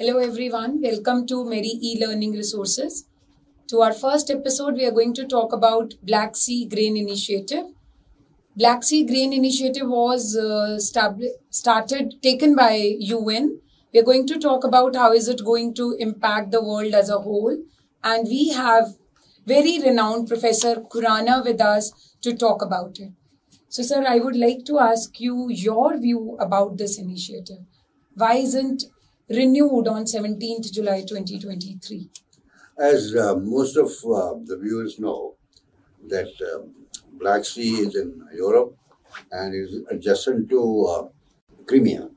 Hello everyone, welcome to Merry E-Learning Resources. To our first episode, we are going to talk about Black Sea Grain Initiative. Black Sea Grain Initiative was taken by UN. We are going to talk about how is it going to impact the world as a whole. And we have very renowned Professor Khurana with us to talk about it. So sir, I would like to ask you your view about this initiative. Why isn't renewed on 17th July 2023? As most of the viewers know, that Black Sea is in Europe and is adjacent to Crimea,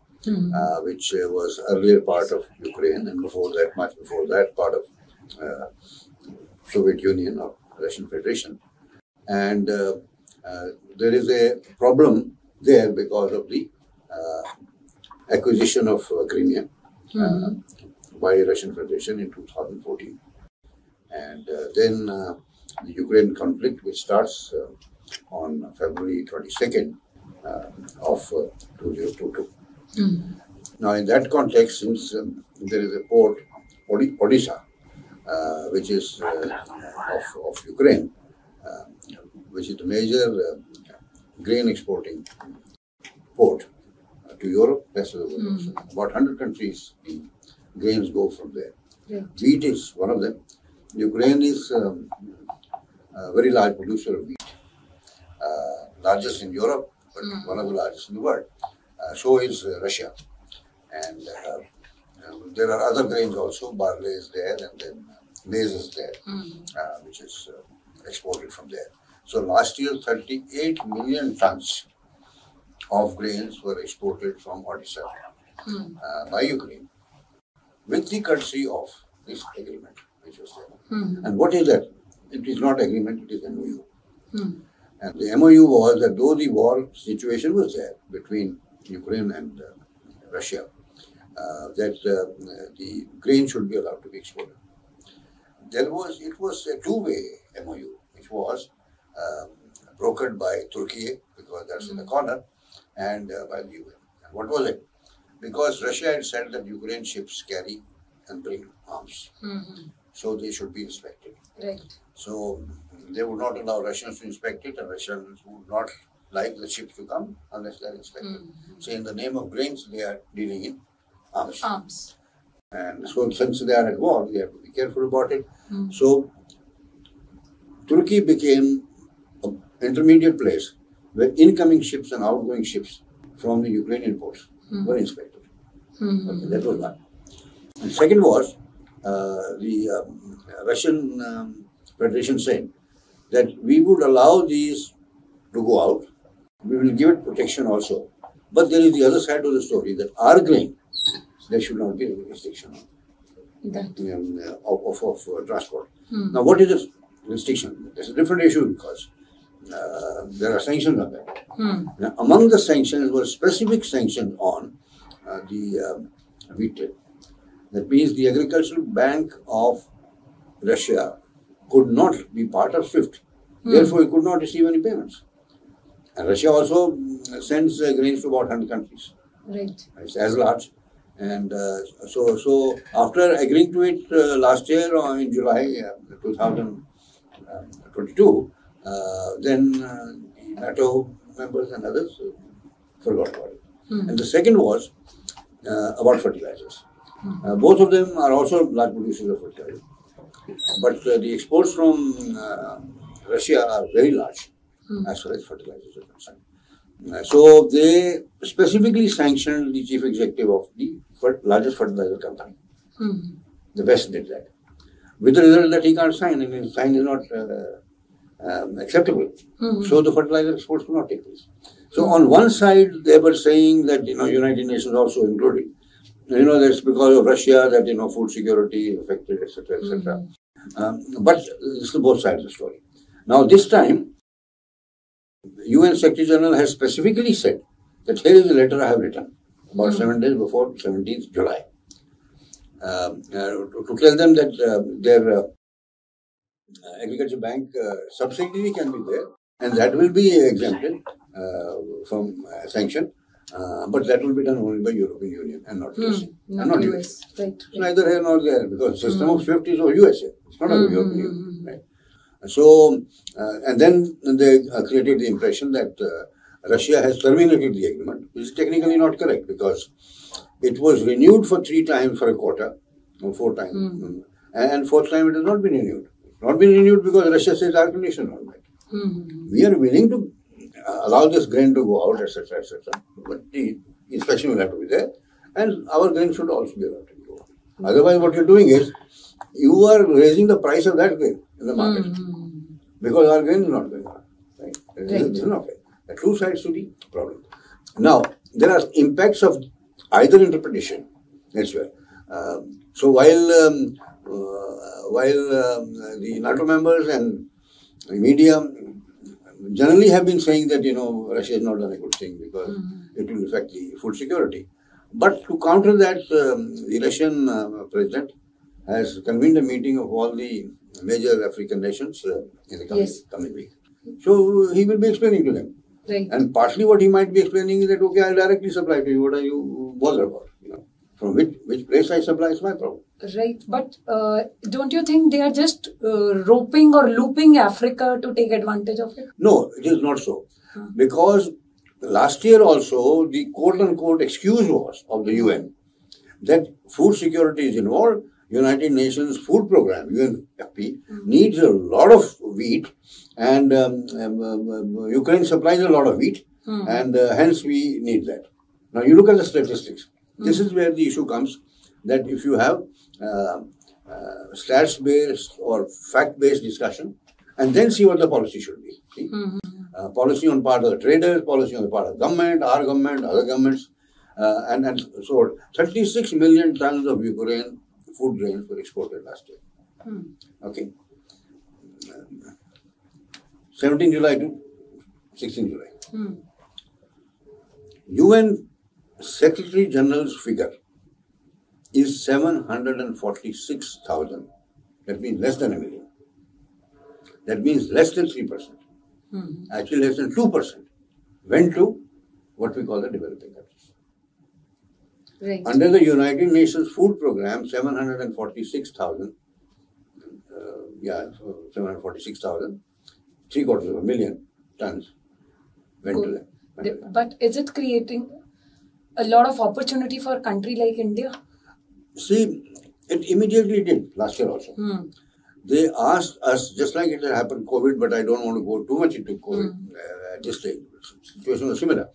which was earlier part of Ukraine, and before that, much before that, part of Soviet Union or Russian Federation. And there is a problem there because of the acquisition of Crimea by Russian Federation in 2014. And then the Ukraine conflict, which starts on February 22nd of 2022. Now, in that context, since there is a port, Odisha, which is of Ukraine, which is the major grain exporting port to Europe, rest of the world. So about 100 countries, the grains go from there. Yeah. Wheat is one of them. Ukraine is a very large producer of wheat, largest in Europe, but one of the largest in the world. So is Russia. And there are other grains also. Barley is there, and then maize is there, which is exported from there. So last year, 38 million tons of grains were exported from Odisha by Ukraine, with the courtesy of this agreement which was there. And what is that? It is not agreement, it is MOU. And the MOU was that though the war situation was there between Ukraine and Russia, that the grain should be allowed to be exported. It was a two-way MOU, which was brokered by Turkey, because that's in the corner, and by the UN. And what was it? Because Russia had said that Ukraine ships carry and bring arms, so they should be inspected. Right. So they would not allow Russians to inspect it, and Russians would not like the ships to come unless they are inspected. So in the name of grains, they are dealing in arms. And so since they are at war, they have to be careful about it. So Turkey became an intermediate place where incoming ships and outgoing ships from the Ukrainian ports were inspected. Okay, that was one. And second was the Russian Federation saying that we would allow these to go out, we will give it protection also. But there is the other side of the story, that our grain, there should not be any restriction of transport. Now, what is this restriction? It's a different issue because there are sanctions on that. Now, among the sanctions were specific sanctions on the wheat trade. That means the Agricultural Bank of Russia could not be part of SWIFT. Therefore, it could not receive any payments. And Russia also sends grains to about 100 countries. Right. It's as large. And so after agreeing to it last year in July 2022, then the NATO members and others forgot about it. And the second was about fertilizers. Both of them are also large producers of fertilizer. But the exports from Russia are very large as far as fertilizers are concerned. So they specifically sanctioned the chief executive of the largest fertilizer company. The West did that. With the result that he can't sign, and his sign is not acceptable. So the fertilizer exports could not take place. So on one side, they were saying that, United Nations also included, that's because of Russia that, food security is affected, etc., etc. But this is both sides of the story. Now, this time, UN Secretary General has specifically said that here is the letter I have written about 7 days before 17th July to tell them that their agriculture bank subsidy can be there, and that will be exempted from sanction. But that will be done only by European Union and not USA. Not US. Right. Neither here nor there, because the system of SWIFT is of USA. It's not of European Union. Right? So, and then they created the impression that Russia has terminated the agreement, which is technically not correct, because it was renewed for 3 times for a quarter, or 4 times, and 4th time it has not been renewed. Not been renewed because Russia says our condition is not met. We are willing to allow this grain to go out, etc., etc. But the inspection will have to be there, and our grain should also be allowed to go out. Otherwise, what you're doing is you are raising the price of that grain in the market because our grain is not going on. Right? This is not fair. There are 2 sides to the problem. Now, there are impacts of either interpretation as well. So while the NATO members and the media generally have been saying that, Russia has not done a good thing because it will affect the food security. But to counter that, the Russian president has convened a meeting of all the major African nations in the coming week. So he will be explaining to them. Right. And partly what he might be explaining is that, okay, I'll directly supply to you. What are you bothered about? From which place I supply is my problem. Right. But don't you think they are just roping or looping Africa to take advantage of it? No, it is not so. Because last year also, the quote-unquote excuse was of the UN that food security is involved. United Nations Food Program, UNFP, needs a lot of wheat, and Ukraine supplies a lot of wheat, and hence we need that. Now you look at the statistics. This is where the issue comes, that if you have stats-based or fact-based discussion, and then see what the policy should be. See? Policy on part of the traders, policy on the part of government, our government, other governments, and so on. 36 million tons of Ukraine food grains were exported last year. Okay. 17 July to 16 July. UN Secretary General's figure is 746,000. That means less than a million. That means less than 3%. Actually less than 2% went to what we call the developing countries. Right. Under the United Nations Food Program, 746,000, 746,000, 746,000 tons went to them. But is it creating a lot of opportunity for a country like India? See, it immediately did last year also. They asked us, just like it had happened COVID, but I don't want to go too much into COVID at this stage. Situation was similar.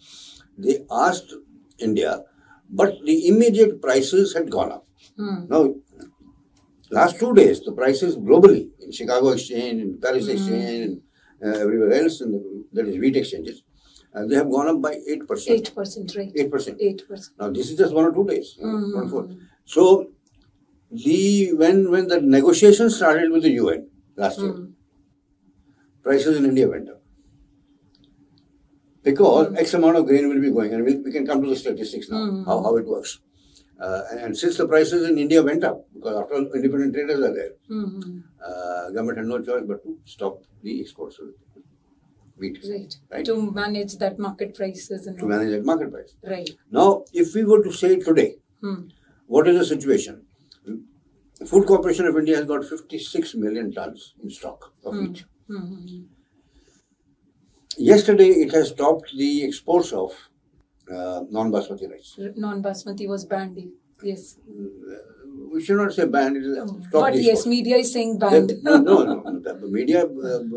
They asked India, but the immediate prices had gone up. Now, last 2 days, the prices globally, in Chicago Exchange, in Paris Exchange, and everywhere else, that is wheat exchanges, they have gone up by 8%. 8%, right. 8%. Now, this is just 1 or 2 days. Not 4. So, when the negotiations started with the UN last year, prices in India went up. Because X amount of grain will be going, and we can come to the statistics now, how it works. And since the prices in India went up, because after all, independent traders are there, government had no choice but to stop the exports of wheat. Right. To manage that market prices. To manage that market price. Right. Now, if we were to say today, what is the situation? Food Corporation of India has got 56 million tons in stock of wheat. Yesterday, it has stopped the exports of non-basmati rice. Non-basmati was banned. Yes. We should not say banned. But yes, media is saying banned. No. The media,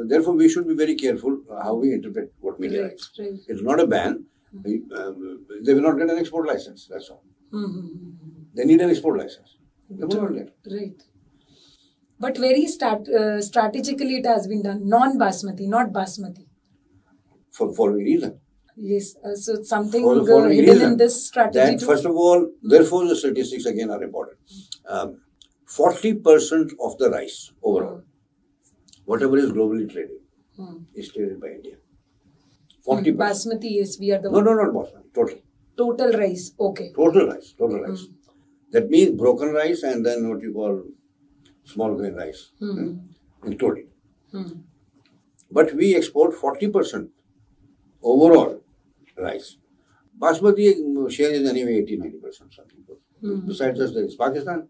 therefore, we should be very careful how we interpret what media writes. Right. It's not a ban. They will not get an export license. That's all. They need an export license. They will not get. Right. But very strategically, it has been done. Non-basmati, not basmati. For the following reason. Yes, so something hidden in this strategy. That, first of all, therefore the statistics again are important. 40% of the rice overall, whatever is globally traded, is traded by India. 40%. Basmati, yes, we are the No, not basmati, total. Total rice, okay. Total rice. That means broken rice and then what you call small grain rice, included. But we export 40% overall rice. Basmati share is anyway 80-90% some people. Besides us, there is Pakistan.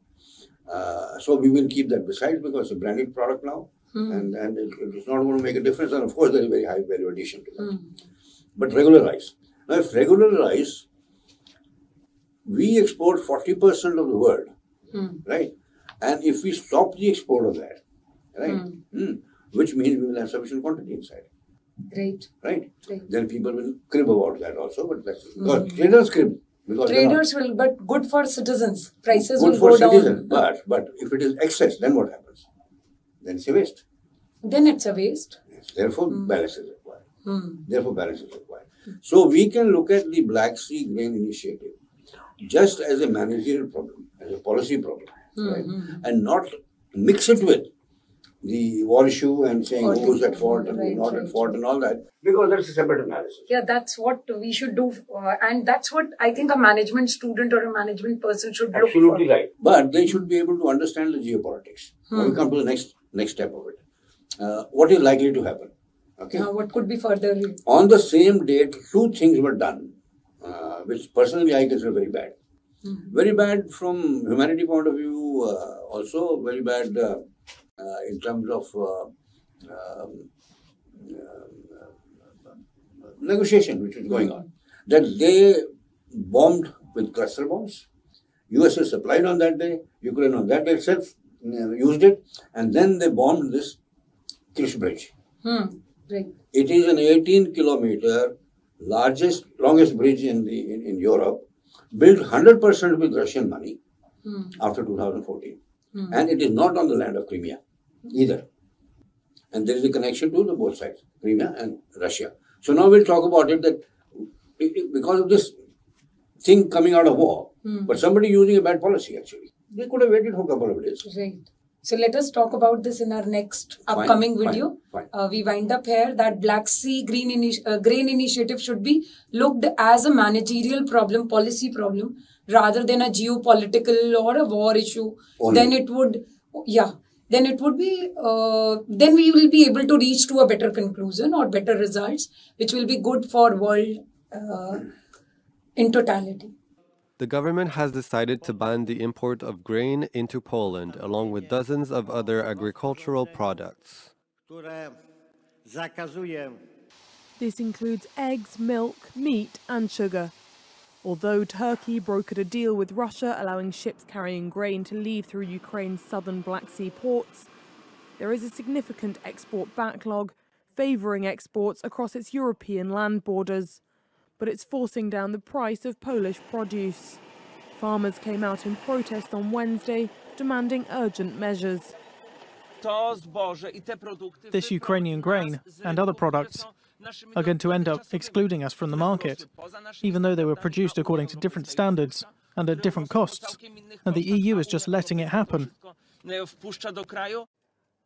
So we will keep that besides because it's a branded product now. And it's not going to make a difference. And of course, there is very high value addition to that. But regular rice. Now, if regular rice, we export 40% of the world, right? And if we stop the export of that, right, which means we will have sufficient quantity inside. Right? Then people will crib about that also, but that's because traders crib. Because traders will, but good for citizens. Prices good will for go citizens, down. But if it is excess, then what happens? Then it's a waste. Then it's a waste. Therefore, balance is required. So we can look at the Black Sea Grain Initiative just as a managerial problem, as a policy problem, right? And not mix it with the war issue and saying who's at fault and who's not at fault and all that, because that's a separate analysis. Yeah, that's what we should do. And that's what I think a management student or a management person should look for. Absolutely right. But they should be able to understand the geopolitics. When we come to the next step of it. What is likely to happen? Okay. What could be further? On the same date, two things were done, which personally I consider very bad. Very bad from humanity point of view, also very bad in terms of negotiation which was going on. That they bombed with cluster bombs. USA supplied on that day, Ukraine on that day itself used it, and then they bombed this Krish bridge. It is an 18-kilometer longest bridge in Europe, built 100% with Russian money after 2014. And it is not on the land of Crimea either. And there is a connection to the both sides, Crimea and Russia. So now we'll talk about it that because of this thing coming out of war, but somebody using a bad policy actually. They could have waited for a couple of days. Right. So let us talk about this in our next upcoming video. We wind up here that Black Sea Grain Initiative should be looked as a managerial problem, policy problem, rather than a geopolitical or a war issue. Then it would, then we will be able to reach to a better conclusion or better results, which will be good for world in totality. The government has decided to ban the import of grain into Poland, along with dozens of other agricultural products. This includes eggs, milk, meat and sugar. Although Turkey brokered a deal with Russia allowing ships carrying grain to leave through Ukraine's southern Black Sea ports, there is a significant export backlog, favouring exports across its European land borders. But it's forcing down the price of Polish produce. Farmers came out in protest on Wednesday, demanding urgent measures. This Ukrainian grain and other products are going to end up excluding us from the market, even though they were produced according to different standards and at different costs, and the EU is just letting it happen.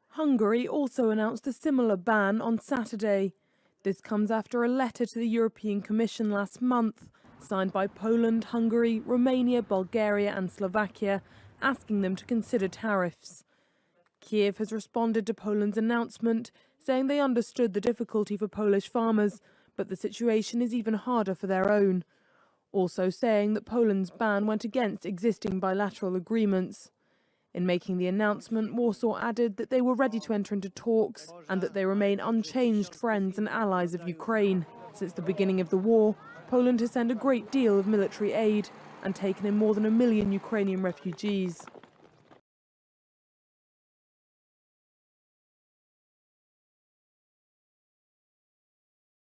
Hungary also announced a similar ban on Saturday. This comes after a letter to the European Commission last month, signed by Poland, Hungary, Romania, Bulgaria and Slovakia, asking them to consider tariffs. Kiev has responded to Poland's announcement, saying they understood the difficulty for Polish farmers, but the situation is even harder for their own. Also saying that Poland's ban went against existing bilateral agreements. In making the announcement, Warsaw added that they were ready to enter into talks and that they remain unchanged friends and allies of Ukraine. Since the beginning of the war, Poland has sent a great deal of military aid and taken in more than 1 million Ukrainian refugees.